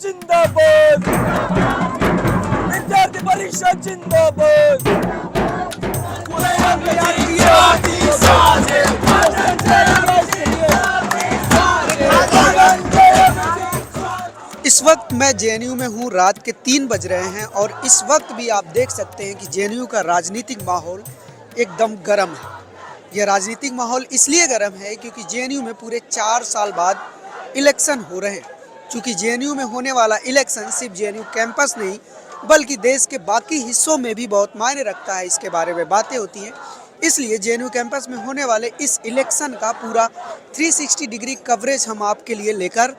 जिंदाबाद, विद्यार्थी परिषद जिंदाबाद। इस वक्त मैं जेएनयू में हूँ। रात के 3 बज रहे हैं और इस वक्त भी आप देख सकते हैं कि जेएनयू का राजनीतिक माहौल एकदम गर्म है। यह राजनीतिक माहौल इसलिए गर्म है क्योंकि जेएनयू में पूरे 4 साल बाद इलेक्शन हो रहे हैं। चूँकि जेएनयू में होने वाला इलेक्शन सिर्फ जेएनयू कैंपस नहीं बल्कि देश के बाकी हिस्सों में भी बहुत मायने रखता है, इसके बारे में बातें होती हैं। इसलिए जेएनयू कैंपस में होने वाले इस इलेक्शन का पूरा 360 डिग्री कवरेज हम आपके लिए लेकर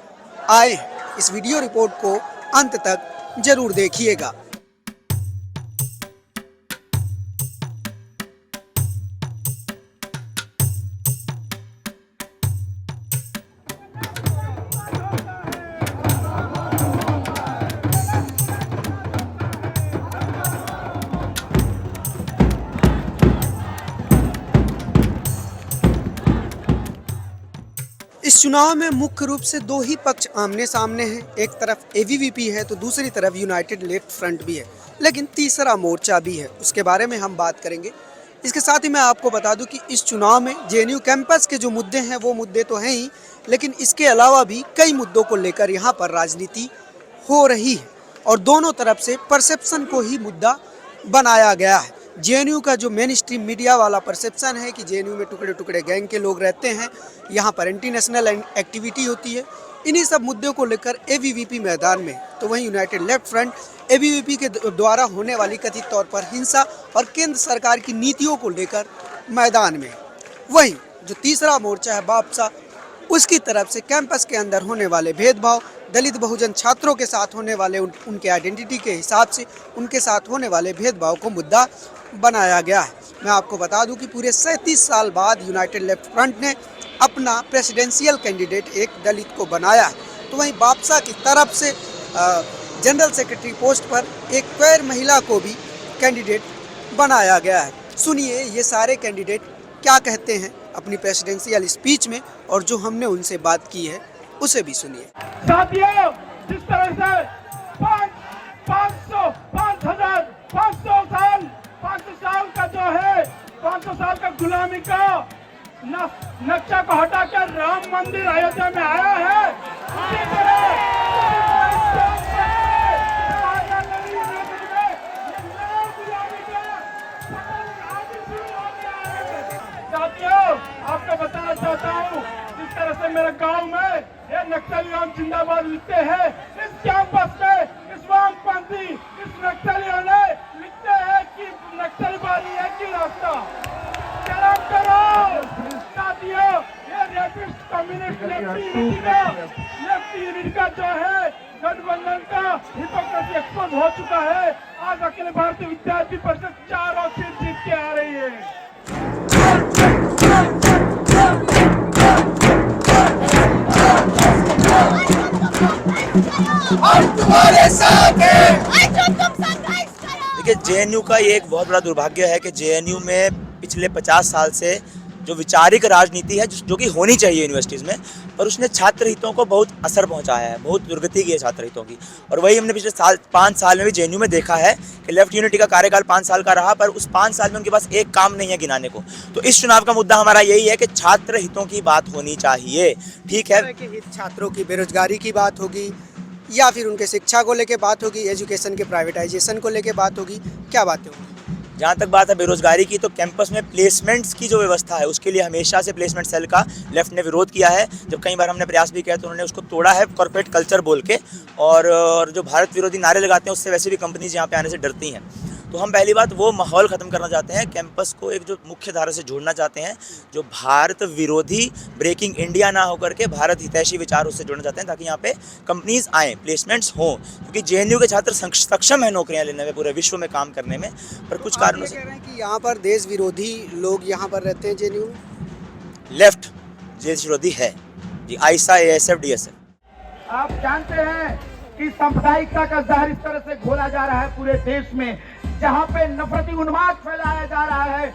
आए हैं। इस वीडियो रिपोर्ट को अंत तक जरूर देखिएगा। इस चुनाव में मुख्य रूप से 2 ही पक्ष आमने सामने हैं। एक तरफ एबीवीपी है तो दूसरी तरफ यूनाइटेड लेफ्ट फ्रंट भी है, लेकिन तीसरा मोर्चा भी है, उसके बारे में हम बात करेंगे। इसके साथ ही मैं आपको बता दूं कि इस चुनाव में जेएनयू कैंपस के जो मुद्दे हैं वो मुद्दे तो हैं ही, लेकिन इसके अलावा भी कई मुद्दों को लेकर यहाँ पर राजनीति हो रही है और दोनों तरफ से परसेप्शन को ही मुद्दा बनाया गया है। जेएनयू का जो मेन स्ट्रीम मीडिया वाला परसेप्शन है कि जेएनयू में टुकड़े टुकड़े गैंग के लोग रहते हैं, यहाँ पर एंटी नेशनल एक्टिविटी होती है, इन्हीं सब मुद्दों को लेकर एबीवीपी मैदान में, तो वहीं यूनाइटेड लेफ्ट फ्रंट एबीवीपी के द्वारा होने वाली कथित तौर पर हिंसा और केंद्र सरकार की नीतियों को लेकर मैदान में। वहीं जो तीसरा मोर्चा है बापसा, उसकी तरफ से कैंपस के अंदर होने वाले भेदभाव, दलित बहुजन छात्रों के साथ होने वाले उनके आइडेंटिटी के हिसाब से उनके साथ होने वाले भेदभाव को मुद्दा बनाया गया है। मैं आपको बता दूं कि पूरे 37 साल बाद यूनाइटेड लेफ्ट फ्रंट ने अपना प्रेसिडेंशियल कैंडिडेट एक दलित को बनाया है। तो वहीं बापसा की तरफ से जनरल सेक्रेटरी पोस्ट पर एक क्वेयर महिला को भी कैंडिडेट बनाया गया है। सुनिए ये सारे कैंडिडेट क्या कहते हैं अपनी प्रेसिडेंशियल स्पीच में, और जो हमने उनसे बात की है उसे भी सुनिए। साथियों, जिस तरह से 500 साल का जो है 500 साल का गुलामी का नक्शा को हटाकर राम मंदिर अयोध्या में आया है, उसी तरह साथियों, आपको बताना चाहता हूँ, जिस तरह से मेरे गांव में ये नक्सली राम जिंदाबाद लिखते हैं, इस कैंपस में इस वामपंथी इस नक्सलियों ने लिखते हैं कि नक्सलबाजी है कि रास्ता शर्म करो। साथियों, ये रेपिस्ट कम्युनिस्ट लेफ्ट यूनिट का जो है गठबंधन का हिपोक्रेसी एक्सपोज हो चुका है। आज अखिल भारतीय विद्यार्थी परिषद 4 सीट जीत के आ रही है। देखिए, जेएनयू का ये एक बहुत बड़ा दुर्भाग्य है कि जेएनयू में पिछले 50 साल से जो वैचारिक राजनीति है जो कि होनी चाहिए यूनिवर्सिटीज़ में, पर उसने छात्र हितों को बहुत असर पहुंचाया है, बहुत दुर्गति की है छात्र हितों की। और वही हमने पिछले 5 साल में भी जेएनयू में देखा है कि लेफ्ट यूनिटी का कार्यकाल 5 साल का रहा, पर उस 5 साल में उनके पास एक काम नहीं है गिनाने को। तो इस चुनाव का मुद्दा हमारा यही है कि छात्र हितों की बात होनी चाहिए। ठीक है, छात्रों की बेरोजगारी की बात होगी या फिर उनके शिक्षा को लेके बात होगी, एजुकेशन के प्राइवेटाइजेशन को लेके बात होगी, क्या बातें होंगी? जहाँ तक बात है बेरोजगारी की, तो कैंपस में प्लेसमेंट्स की जो व्यवस्था है उसके लिए हमेशा से प्लेसमेंट सेल का लेफ्ट ने विरोध किया है। जब कई बार हमने प्रयास भी किया तो उन्होंने उसको तोड़ा है कॉर्पोरेट कल्चर बोल के, और जो भारत विरोधी नारे लगाते हैं उससे वैसे भी कंपनीज यहाँ पे आने से डरती हैं। तो हम पहली बात वो माहौल ख़त्म करना चाहते हैं, कैंपस को एक जो मुख्य धारा से जोड़ना चाहते हैं, जो भारत विरोधी ब्रेकिंग इंडिया ना होकर के भारत हितैषी विचार उससे जोड़ना चाहते हैं, ताकि यहाँ पे कंपनीज आएँ, प्लेसमेंट्स हों। क्योंकि जेएनयू के छात्र सक्षम है नौकरियाँ लेने में, पूरे विश्व में काम करने में, पर कुछ कारणों से कह रहे हैं कि यहाँ पर देश विरोधी लोग यहाँ पर रहते हैं। जेएनयू लेफ्ट देश विरोधी है जी, आईसा, एएसएफ, डीएसएफ। आप जानते हैं कि सांप्रदायिकता का जहर इस तरह से घोला जा रहा है पूरे देश में, जहां पे नफरती उन्माद फैलाया जा रहा है।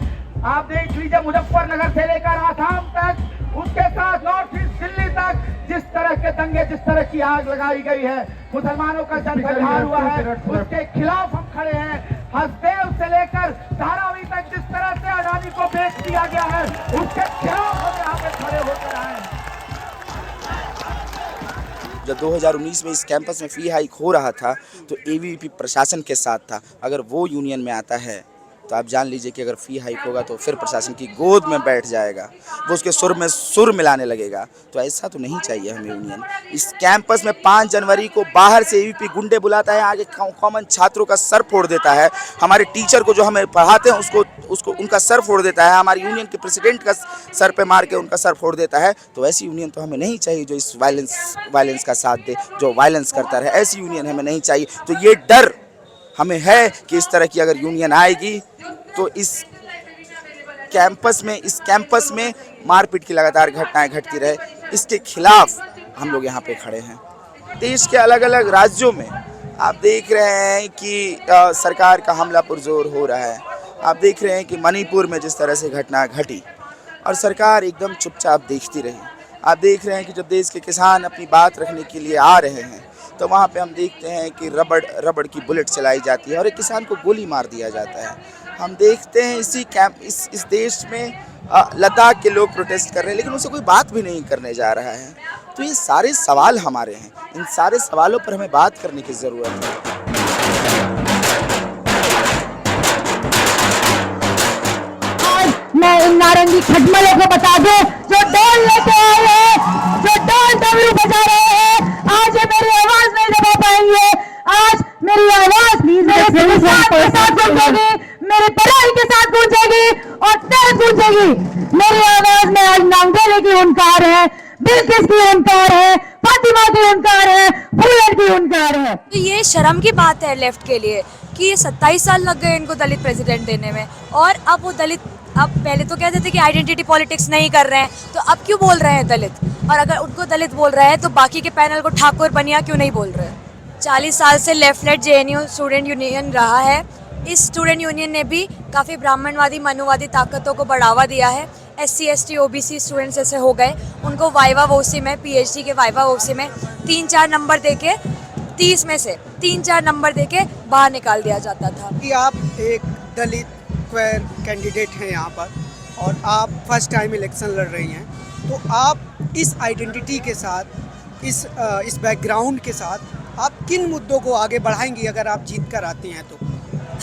आप देख लीजिए, मुजफ्फरनगर से लेकर आसाम तक, उसके साथ नॉर्थ ईस्ट दिल्ली तक जिस तरह के दंगे जिस तरह की आग लगाई गई है, मुसलमानों का जनसंहार हुआ है, उसके खिलाफ हम खड़े हैं। हसदेव से लेकर धारावी तक जिस तरह से अडानी को बेच दिया गया है, उसके खिलाफ हम यहाँ पे खड़े होकर आए हैं। जब 2019 में इस कैंपस में फ़ी हाइक हो रहा था तो एबीवीपी प्रशासन के साथ था। अगर वो यूनियन में आता है तो आप जान लीजिए कि अगर फ़ी हाइक होगा तो फिर प्रशासन की गोद में बैठ जाएगा, वो उसके सुर में सुर मिलाने लगेगा। तो ऐसा तो नहीं चाहिए हमें यूनियन। इस कैंपस में 5 जनवरी को बाहर से एबीवीपी गुंडे बुलाता है, आगे कॉमन छात्रों का सर फोड़ देता है, हमारे टीचर को जो हमें पढ़ाते हैं उसको उनका सर फोड़ देता है, हमारी यूनियन के प्रेसिडेंट का सर पे मार के उनका सर फोड़ देता है। तो ऐसी यूनियन तो हमें नहीं चाहिए जो इस वायलेंस का साथ दे, जो वायलेंस करता रहे। ऐसी यूनियन हमें नहीं चाहिए। तो ये डर हमें है कि इस तरह की अगर यूनियन आएगी तो इस कैंपस में मारपीट की लगातार घटनाएं घटती रहे, इसके खिलाफ हम लोग यहाँ पे खड़े हैं। देश के अलग अलग राज्यों में आप देख रहे हैं कि सरकार का हमला पुरजोर हो रहा है। आप देख रहे हैं कि मणिपुर में जिस तरह से घटना घटी और सरकार एकदम चुपचाप देखती रही। आप देख रहे हैं कि जब देश के किसान अपनी बात रखने के लिए आ रहे हैं तो वहाँ पे हम देखते हैं कि रबड़ की बुलेट चलाई जाती है और एक किसान को गोली मार दिया जाता है। हम देखते हैं इस देश में लद्दाख के लोग प्रोटेस्ट कर रहे हैं, लेकिन उनसे कोई बात भी नहीं करने जा रहा है। तो ये सारे सवाल हमारे हैं, इन सारे सवालों पर हमें बात करने की ज़रूरत है। मैं इन नारंगी खटमलों को बता दूं जो ढोल लेके आए हैं, जो ढोल डमरू बजा रहे हैं, आज ये मेरी आवाज नहीं दबा पाएंगे। आज मेरी आवाज मेरे किसान के साथ गूंजेगी, मेरे पढ़ाई के साथ गूंजेगी और तेज गूंजेगी। मेरी आवाज में आज नांगेले की हुंकार है, बिल्किस की हुंकार है, फातिमा की हुंकार है, फूलन की हुंकार है। तो ये शर्म की बात है लेफ्ट के लिए कि ये 27 साल लग गए इनको दलित प्रेसिडेंट देने में, और अब वो दलित, अब पहले तो कहते थे कि आइडेंटिटी पॉलिटिक्स नहीं कर रहे हैं, तो अब क्यों बोल रहे हैं दलित? और अगर उनको दलित बोल रहे हैं तो बाकी के पैनल को ठाकुर बनिया क्यों नहीं बोल रहे? 40 साल से left led JNU student union रहा है। इस स्टूडेंट यूनियन ने भी काफ़ी ब्राह्मणवादी मनुवादी ताकतों को बढ़ावा दिया है। SC ST OBC स्टूडेंट्स ऐसे हो गए, उनको वाइवा वोसी में, PhD के वाइवा वोसी में 3-4 नंबर देके 30 में से 3-4 नंबर देके बाहर निकाल दिया जाता था। कि आप एक दलित क्वेयर कैंडिडेट हैं यहाँ पर और आप फर्स्ट टाइम इलेक्शन लड़ रही हैं, तो आप इस आइडेंटिटी के साथ, इस बैकग्राउंड के साथ आप किन मुद्दों को आगे बढ़ाएंगी अगर आप जीत कर आती हैं तो?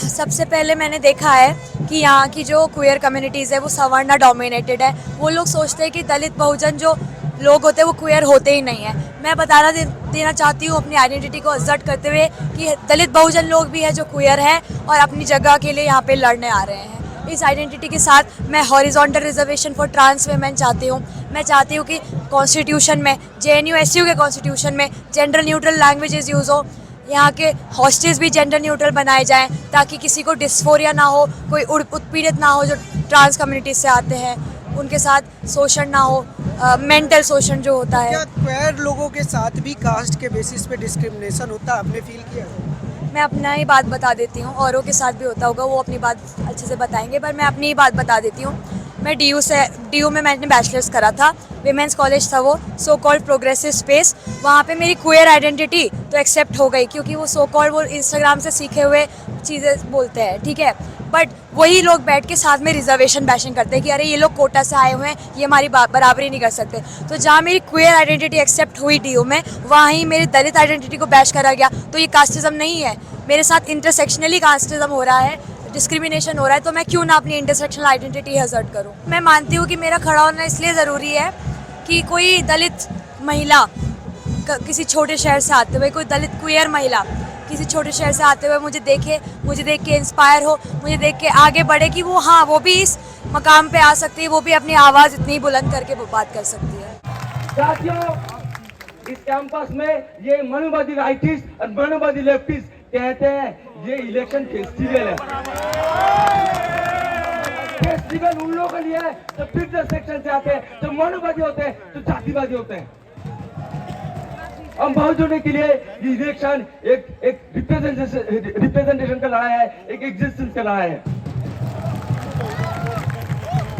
सबसे पहले मैंने देखा है कि यहाँ की जो क्वेयर कम्युनिटीज़ है वो सवर्णा डोमिनेटेड है। वो लोग सोचते हैं कि दलित बहुजन जो लोग होते हैं वो क्वेयर होते ही नहीं है। मैं बताना देना चाहती हूँ अपनी आइडेंटिटी को असर्ट करते हुए कि दलित बहुजन लोग भी है जो क्वेयर है और अपनी जगह के लिए यहाँ पे लड़ने आ रहे हैं। इस आइडेंटिटी के साथ मैं horizontal reservation for trans women चाहती हूँ। मैं चाहती हूँ कि कॉन्स्टिट्यूशन में, JNU SU के कॉन्स्टिट्यूशन में जेंडर न्यूट्रल लैंग्वेजेस यूज़ हो, यहाँ के हॉस्टल्स भी जेंडर न्यूट्रल बनाए जाएं ताकि किसी को डिस्फोरिया ना हो, कोई उत्पीड़ित ना हो जो ट्रांस कम्युनिटी से आते हैं, उनके साथ शोषण ना हो, मेंटल शोषण जो होता है। क्या क्वेयर लोगों के साथ भी कास्ट के बेसिस पे डिस्क्रिमिनेशन होता है? आपने फील किया? मैं अपना ही बात बता देती हूँ, औरों के साथ भी होता होगा, वो अपनी बात अच्छे से बताएंगे, पर मैं अपनी ही बात बता देती हूँ। मैं DU में मैंने बैचलर्स करा था, विमेंस कॉलेज था वो, सो कॉल्ड प्रोग्रेसिव स्पेस। वहाँ पे मेरी क्वेयर आइडेंटिटी तो एक्सेप्ट हो गई क्योंकि वो सो कॉल्ड वो इंस्टाग्राम से सीखे हुए चीज़ें बोलते हैं, ठीक है, बट वही लोग बैठ के साथ में रिजर्वेशन बैशिंग करते हैं कि अरे ये लोग कोटा से आए हुए हैं, ये हमारी बराबरी नहीं कर सकते। तो जहाँ मेरी क्वेयर आइडेंटिटी एक्सेप्ट हुई DU में, वहाँ ही मेरी दलित आइडेंटिटी को बैश करा गया। तो ये कास्टिज्म नहीं है, मेरे साथ इंटरसेक्शनली कास्टिज्म हो रहा है, डिस्क्रिमिनेशन हो रहा है, तो मैं क्यों ना अपनी इंटरसेक्शनल आइडेंटिटी असर्ट करूं। मैं मानती हूँ कि मेरा खड़ा होना इसलिए ज़रूरी है कि कोई दलित महिला किसी छोटे शहर से आते हुए, कोई दलित क्वेयर महिला किसी छोटे शहर से आते हुए मुझे देख के इंस्पायर हो, मुझे देख के आगे बढ़े कि वो, हाँ, वो भी इस मकाम पे आ सकती है, वो भी अपनी आवाज़ इतनी बुलंद करके बात कर सकती है। साथियों, इस कैंपस में ये मनुवादी राइटिस्ट और मनुवादी लेफ्टिस्ट कहते हैं ये इलेक्शन फेस्टिवल है। फेस्टिवल उन लोगों के लिए है जो फिर सेक्शन से आते हैं, जो मनुवादी होते हैं, जो जातिवादी होते हैं। हम बहुजनों के लिए ये इलेक्शन एक रिप्रेजेंटेशन का लड़ाई है, एक एग्जिस्टेंस का लड़ाई है।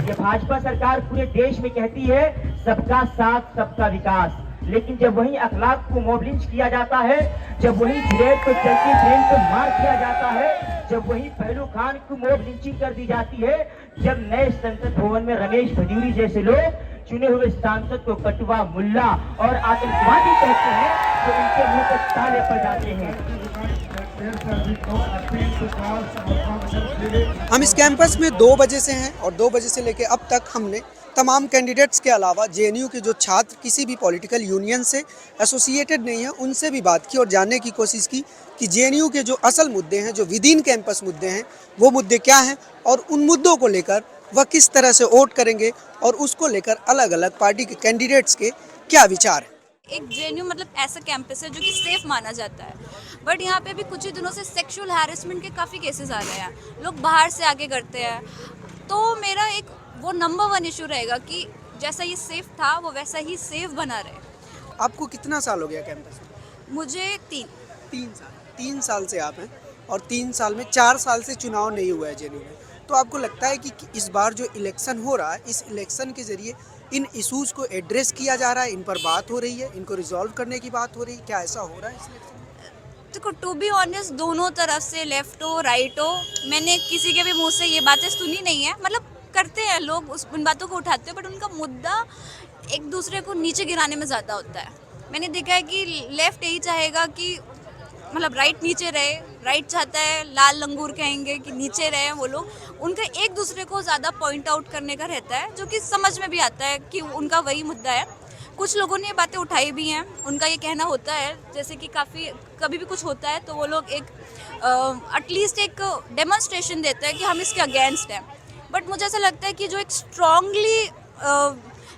ये भाजपा सरकार पूरे देश में कहती है सबका साथ सबका विकास, लेकिन जब वही अखलाक को मॉब लिंच किया जाता है, जब वही जिलेब को चलती ट्रेन को मार किया जाता है, जब वही पहलू खान को मॉब लिंचिंग कर दी जाती है, जब नए संसद भवन में रमेश भजूरी जैसे लोग चुने हुए सांसद को कटवा, मुल्ला और आतंकवादी कहते हैं, तो उनके मुंह पर ताले पड़ जाते हैं। हम इस कैंपस में 2 बजे से हैं और 2 बजे से लेकर अब तक हमने तमाम कैंडिडेट्स के अलावा जेएनयू के जो छात्र किसी भी पॉलिटिकल यूनियन से एसोसिएटेड नहीं है उनसे भी बात की और जानने की कोशिश की कि जेएनयू के जो असल मुद्दे हैं, जो विद इन कैंपस मुद्दे हैं, वो मुद्दे क्या हैं और उन मुद्दों को लेकर वह किस तरह से वोट करेंगे और उसको लेकर अलग अलग पार्टी के कैंडिडेट्स के क्या विचार हैं। एक जेएनयू मतलब ऐसा कैंपस है जो कि सेफ माना जाता है, बट यहाँ पे भी कुछ ही दिनों से सेक्सुअल हैरेसमेंट के काफ़ी केसेस आ रहे हैं, लोग बाहर से आके करते हैं। तो मेरा एक वो नंबर 1 इशू रहेगा कि जैसा ये सेफ था वो वैसा ही सेफ बना रहे। आपको कितना साल हो गया कैंपस में? मुझे 3 साल से आप हैं और 3 साल में 4 साल से चुनाव नहीं हुआ है जेएनयू में। तो आपको लगता है कि इस बार जो इलेक्शन हो रहा है, इस इलेक्शन के ज़रिए इन इश्यूज़ को एड्रेस किया जा रहा है, इन पर बात हो रही है, इनको रिजॉल्व करने की बात हो रही है, क्या ऐसा हो रहा है इस इलेक्शन में? देखो, टू बी ऑनेस्ट, दोनों तरफ से, लेफ्ट हो राइट हो, मैंने किसी के भी मुंह से ये बातें सुनी नहीं है। मतलब करते हैं लोग, उन बातों को उठाते हैं, बट उनका मुद्दा एक दूसरे को नीचे गिराने में ज़्यादा होता है। मैंने देखा है कि लेफ्ट यही चाहेगा कि मतलब राइट नीचे रहे, राइट चाहता है लाल लंगूर कहेंगे कि नीचे रहे वो लोग, उनका एक दूसरे को ज़्यादा पॉइंट आउट करने का रहता है, जो कि समझ में भी आता है कि उनका वही मुद्दा है। कुछ लोगों ने ये बातें उठाई भी हैं, उनका ये कहना होता है जैसे कि कभी भी कुछ होता है तो वो लोग एक एटलीस्ट एक डेमोन्स्ट्रेशन देते हैं कि हम इसके अगेंस्ट हैं। बट मुझे ऐसा लगता है कि जो एक स्ट्रांगली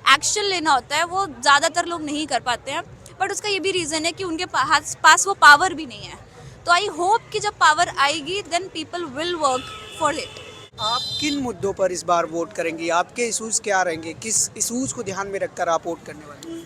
एक्शन लेना होता है वो ज़्यादातर लोग नहीं कर पाते हैं, बट उसका ये भी रीज़न है कि उनके पास वो पावर भी नहीं है। तो आई होप कि जब पावर आएगी then people will work for it. आप किन मुद्दों पर इस बार वोट करेंगे? आपके इशूज़ क्या रहेंगे? किस इशूज़ को ध्यान में रखकर आप वोट करने वाले हैं?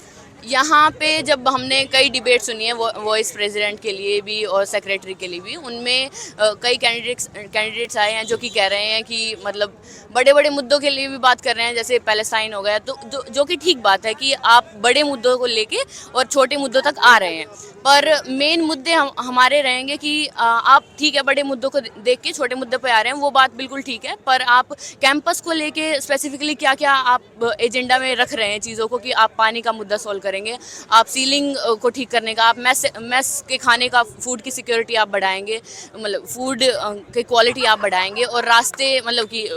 यहाँ पे जब हमने कई डिबेट सुनी है वॉइस प्रेसिडेंट के लिए भी और सेक्रेटरी के लिए भी, उनमें कई कैंडिडेट्स आए हैं जो कि कह रहे हैं कि मतलब बड़े बड़े मुद्दों के लिए भी बात कर रहे हैं, जैसे पैलेस्टाइन हो गया, तो जो कि ठीक बात है कि आप बड़े मुद्दों को लेके और छोटे मुद्दों तक आ रहे हैं, पर मेन मुद्दे हमारे रहेंगे कि आप ठीक है बड़े मुद्दों को देख के छोटे मुद्दे पे आ रहे हैं, वो बात बिल्कुल ठीक है, पर आप कैंपस को लेके स्पेसिफिकली क्या क्या आप एजेंडा में रख रहे हैं चीज़ों को, कि आप पानी का मुद्दा सॉल्व करेंगे, आप सीलिंग को ठीक करने का, आप मेस के खाने का, फूड की सिक्योरिटी आप बढ़ाएंगे, मतलब फूड की क्वालिटी आप बढ़ाएंगे, और रास्ते मतलब कि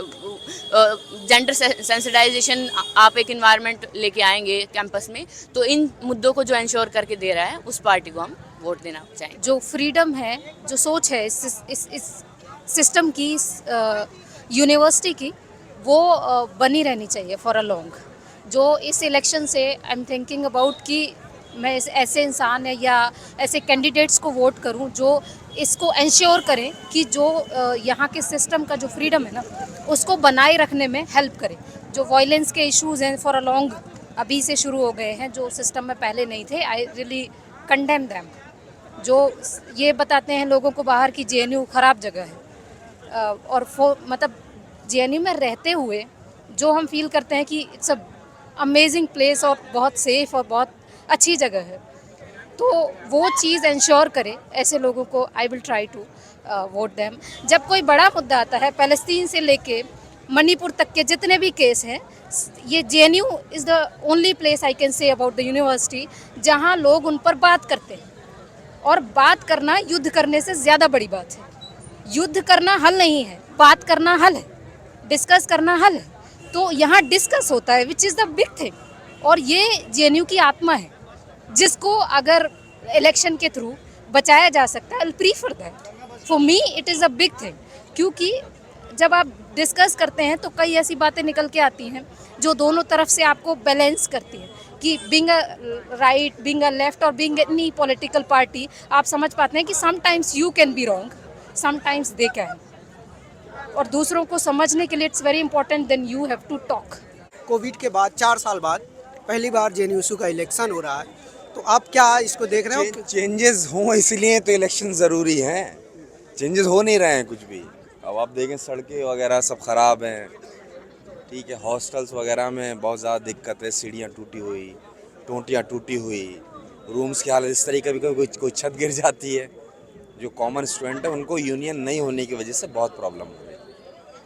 जेंडर सेंसिटाइजेशन आप एक इन्वायरमेंट लेके आएंगे कैंपस में। तो इन मुद्दों को जो इंश्योर करके दे रहा है उस पार्टी को हम वोट देना चाहेंगे। जो फ्रीडम है, जो सोच है इस सिस्टम की, यूनिवर्सिटी की, वो बनी रहनी चाहिए फॉर अ लॉन्ग। जो इस इलेक्शन से आई एम थिंकिंग अबाउट कि मैं ऐसे इंसान है या ऐसे कैंडिडेट्स को वोट करूं जो इसको इंश्योर करें कि जो यहाँ के सिस्टम का जो फ्रीडम है ना, उसको बनाए रखने में हेल्प करें। जो वायलेंस के इश्यूज़ हैं फॉर अ लॉन्ग अभी से शुरू हो गए हैं, जो सिस्टम में पहले नहीं थे, आई रियली कंडेम दैम। जो ये बताते हैं लोगों को बाहर की जेएनयू ख़राब जगह है, और मतलब जेएनयू में रहते हुए जो हम फील करते हैं कि इट्स अ अमेजिंग प्लेस और बहुत सेफ़ और बहुत अच्छी जगह है, तो वो चीज़ इंश्योर करे ऐसे लोगों को। I will try to vote them. जब कोई बड़ा मुद्दा आता है, पैलेस्टीन से लेके मणिपुर तक के जितने भी केस हैं, ये JNU is the only place I can say about the university जहाँ लोग उन पर बात करते हैं। और बात करना युद्ध करने से ज़्यादा बड़ी बात है। युद्ध करना हल नहीं है, बात करना हल है, डिस्कस करना हल है। तो यहाँ डिस्कस होता है, which is the big thing. और ये जेएनयू की आत्मा है, जिसको अगर इलेक्शन के थ्रू बचाया जा सकता है, I will prefer that. For me it is a big thing, क्योंकि जब आप डिस्कस करते हैं तो कई ऐसी बातें निकल के आती हैं जो दोनों तरफ से आपको बैलेंस करती हैं, कि being a right, being a left और बीइंग एनी पॉलिटिकल पार्टी, आप समझ पाते हैं कि sometimes you can be wrong, sometimes they can. और दूसरों को समझने के लिए it's very important then you have to talk. Covid के बाद 4 साल बाद पहली बार जेएनयू का इलेक्शन हो रहा है, तो आप क्या इसको देख रहे हो? चेंजेस हों इसलिए तो इलेक्शन ज़रूरी है। चेंजेस हो नहीं रहे हैं कुछ भी। अब आप देखें सड़कें वगैरह सब ख़राब हैं, ठीक है, हॉस्टल्स वगैरह में बहुत ज़्यादा दिक्कत है, सीढ़ियाँ टूटी हुई, टोंटियाँ टूटी हुई, रूम्स की हालत इस तरीके कभी कभी कोई छत गिर जाती है। जो कॉमन स्टूडेंट है उनको यूनियन नहीं होने की वजह से बहुत प्रॉब्लम हो रही है,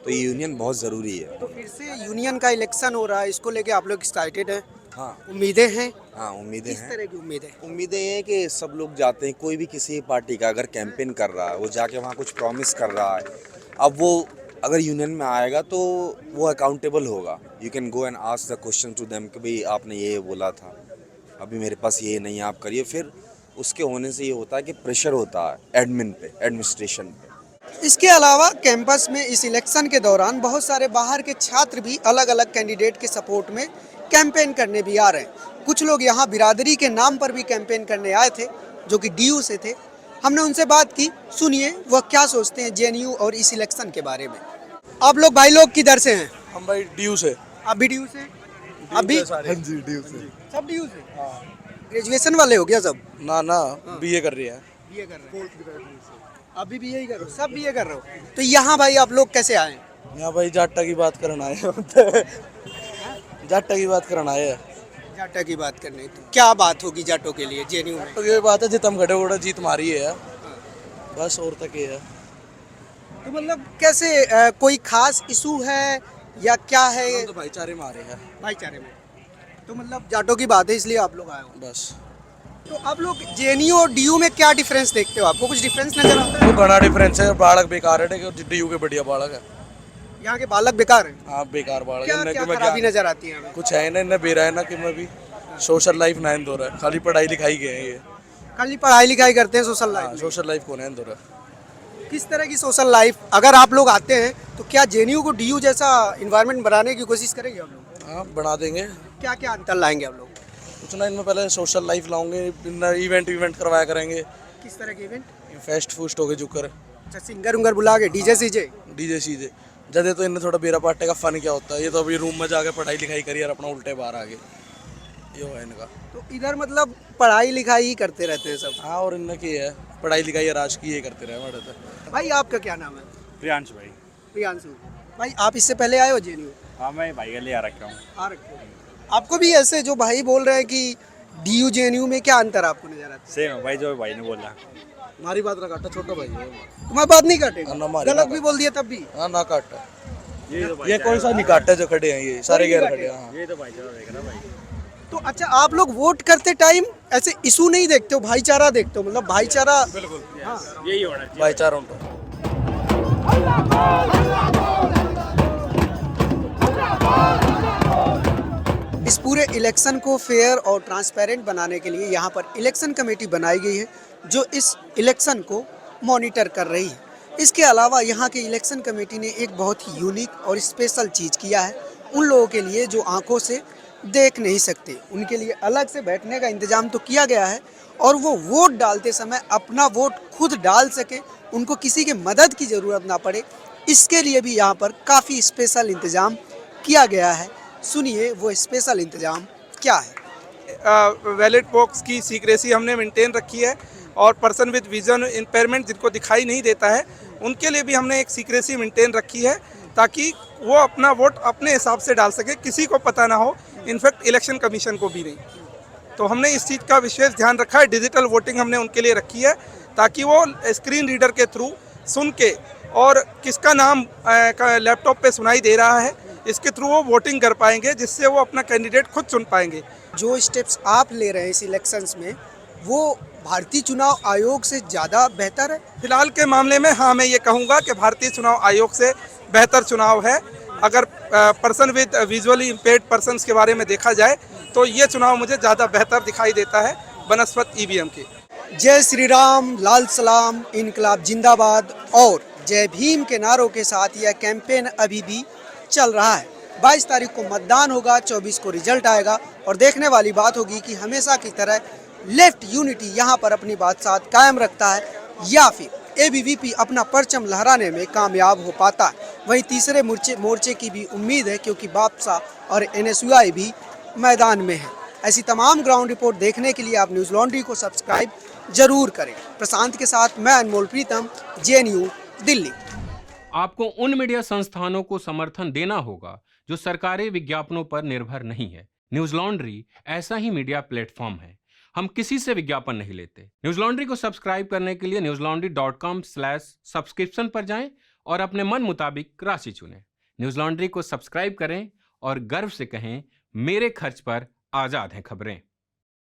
तो ये यूनियन बहुत ज़रूरी है। तो फिर से यूनियन का इलेक्शन हो रहा है, इसको लेके आप लोग एक्साइटेड हैं? हाँ, उम्मीदें हैं? हाँ उम्मीदें किस हैं। तरह की उम्मीदें? उम्मीदें ये है कि सब लोग जाते हैं, कोई भी किसी पार्टी का अगर कैंपेन कर रहा है, वो जाके वहाँ कुछ प्रॉमिस कर रहा है, अब वो अगर यूनियन में आएगा तो वो अकाउंटेबल होगा। You can go and ask the question to them कि भाई आपने ये बोला था, अभी मेरे पास ये नहीं, आप करिए। फिर उसके होने से ये होता है कि प्रेशर होता है एडमिन पे, एडमिनिस्ट्रेशन पे। इसके अलावा कैंपस में इस इलेक्शन के दौरान बहुत सारे बाहर के छात्र भी अलग अलग कैंडिडेट के सपोर्ट में कैंपेन करने भी आ रहे हैं। कुछ लोग यहाँ बिरादरी के नाम पर भी कैंपेन करने आए थे, जो कि डीयू से थे। हमने उनसे बात की, सुनिए वह क्या सोचते हैं जेएनयू और इस इलेक्शन के बारे में। आप लोग भाई लोग किधर से हैं? हम भाई डीयू से। आप भी डीयू से? अभी हाँ जी, डीयू से। सब डीयू से? ग्रेजुएशन वाले हो गया सब? ना बीए कर रही है। बीए कर रहे हैं? अभी भी यही कर रहे हो? सब बीए कर रहे हो? तो यहाँ भाई आप लोग कैसे आए? यहाँ भाई जाट्टा की बात करना आए जाट्टा की बात करना आए हैं। जाटा की बात करने, तो क्या बात होगी जाटों के लिए जेएनयू में? तो ये बात है जितम खड़े उड़ा जीत मारी है बस, और तक ये है। तो मतलब कैसे कोई खास इशू है या क्या है? तो भाईचारे में आ रहे हैं। भाईचारे में, तो मतलब जाटों की बात है इसलिए आप लोग आए हो? बस। तो आप लोग जेएनयू और डीयू में क्या डिफरेंस देखते हो? आपको कुछ डिफरेंस नजर आता है? तो बड़ा डिफरेंस है, बालक बेकार है डीयू के बढ़िया बालक है। यहाँ के बालक बेकार हैं? हाँ बेकार बालक क्या क्या खराबी नजर आती है हमें? कुछ है ना, इन्हें बेरा है ना कि मैं भी सोशल लाइफ ना इंदौर है, खाली पढ़ाई लिखाई के हैं ये। खाली पढ़ाई लिखाई करते हैं, सोशल लाइफ? सोशल लाइफ कौन है इंदौर है? किस तरह की सोशल लाइफ? अगर आप लोग आते हैं तो क्या जेएनयू को डीयू जैसा इन्वायरमेंट बनाने की कोशिश करेंगे आप लोग? हाँ बना देंगे। क्या क्या अंतर लाएंगे आप लोग? कुछ ना, इनमें पहले सोशल लाइफ लाऊंगे, इवेंट करवाया करेंगे। किस तरह के इवेंट? फेस्ट फूस्ट हो गए जुकर, अच्छा, सिंगर उंगर बुला के, डीजे सीजे? जदे तो इनने थोड़ा बेरा पाटे का फन क्या होता है, ये तो अभी रूम में जाके पढ़ाई लिखाई करिए और अपना उल्टे बाहर आ गए, ये है इनका। तो इधर मतलब पढ़ाई लिखाई ही करते रहते हैं सब? हाँ, और इनने की है पढ़ाई लिखाई राज की ये करते रहे हमारे तो। भाई आपका क्या नाम है? प्रियांशु भाई। प्रियांशु भाई, आप इससे पहले आए हो जेएनयू? हाँ, मैं भाई के लिए आ रखा हूँ। आ रखे हो? आपको भी ऐसे जो भाई बोल रहे हैं कि डीयू जेएनयू में क्या अंतर आपको नजर आता है? सेम है भाई, जो भाई ने बोला। हमारी बात ना काटा, छोटा भाई है। तुम्हारी बात नहीं काटेगा? ना, हमारी गलत ना भी बोल दिया तब भी? हाँ ना काटा, ये कौन सा नहीं काटा जो खड़े हैं, ये सारे गैर खड़े हैं। हाँ। ये तो भाईचारा देख ना भाई। तो अच्छा, आप लोग वोट करते टाइम ऐसे इशू नहीं देखते हो, भाईचारा देखते हो? मतलब भाईचारा, बिल्कुल यही होना चाहिए, भाईचारा उनका। इस पूरे इलेक्शन को फेयर और ट्रांसपेरेंट बनाने के लिए यहाँ पर इलेक्शन कमेटी बनाई गई है, जो इस इलेक्शन को मॉनिटर कर रही है। इसके अलावा यहाँ के इलेक्शन कमेटी ने एक बहुत ही यूनिक और स्पेशल चीज़ किया है उन लोगों के लिए जो आंखों से देख नहीं सकते। उनके लिए अलग से बैठने का इंतजाम तो किया गया है, और वो वोट डालते समय अपना वोट खुद डाल सके, उनको किसी की मदद की ज़रूरत ना पड़े, इसके लिए भी यहाँ पर काफ़ी स्पेशल इंतज़ाम किया गया है। सुनिए वो स्पेशल इंतज़ाम क्या है। बैलेट बॉक्स की सीक्रेसी हमने मेंटेन रखी है, और पर्सन विद विजन इम्पेयरमेंट जिनको दिखाई नहीं देता है उनके लिए भी हमने एक सीक्रेसी मेंटेन रखी है, ताकि वो अपना वोट अपने हिसाब से डाल सके, किसी को पता ना हो, इनफैक्ट इलेक्शन कमीशन को भी नहीं। तो हमने इस चीज़ का विशेष ध्यान रखा है। डिजिटल वोटिंग हमने उनके लिए रखी है, ताकि वो स्क्रीन रीडर के थ्रू सुन के, और किसका नाम लैपटॉप पे सुनाई दे रहा है, इसके थ्रू वो वोटिंग कर पाएंगे, जिससे वो अपना कैंडिडेट खुद चुन पाएंगे। जो स्टेप्स आप ले रहे हैं इस इलेक्शंस में, वो भारतीय चुनाव आयोग से ज़्यादा बेहतर है? फिलहाल के मामले में हाँ, मैं ये कहूँगा कि भारतीय चुनाव आयोग से बेहतर चुनाव है। अगर person with visually impaired persons के बारे में देखा जाए तो ये चुनाव मुझे ज़्यादा बेहतर दिखाई देता है बनस्पत ईवीएम के। जय श्री राम, लाल सलाम, इनकलाब जिंदाबाद और जय भीम के नारों के साथ यह कैंपेन अभी भी चल रहा है। 22 तारीख को मतदान होगा, 24 को रिजल्ट आएगा, और देखने वाली बात होगी कि हमेशा की तरह लेफ्ट यूनिटी यहाँ पर अपनी बात साथ कायम रखता है, या फिर एबीवीपी अपना परचम लहराने में कामयाब हो पाता है। वहीं तीसरे मोर्चे की भी उम्मीद है, क्योंकि बापसा और एनएसयूआई भी मैदान में है। ऐसी तमाम ग्राउंड रिपोर्ट देखने के लिए आप न्यूज़ लॉन्ड्री को सब्सक्राइब जरूर करें। प्रशांत के साथ मैं अनमोल प्रीतम, जेएनयू दिल्ली। आपको उन मीडिया संस्थानों को समर्थन देना होगा जो सरकारी विज्ञापनों पर निर्भर नहीं है। न्यूज लॉन्ड्री ऐसा ही मीडिया प्लेटफॉर्म है। हम किसी से विज्ञापन नहीं लेते। न्यूज लॉन्ड्री को सब्सक्राइब करने के लिए newslaundry.com/subscription पर जाएं और अपने मन मुताबिक राशि चुनें। न्यूज लॉन्ड्री को सब्सक्राइब करें और गर्व से कहें, मेरे खर्च पर आजाद हैं खबरें।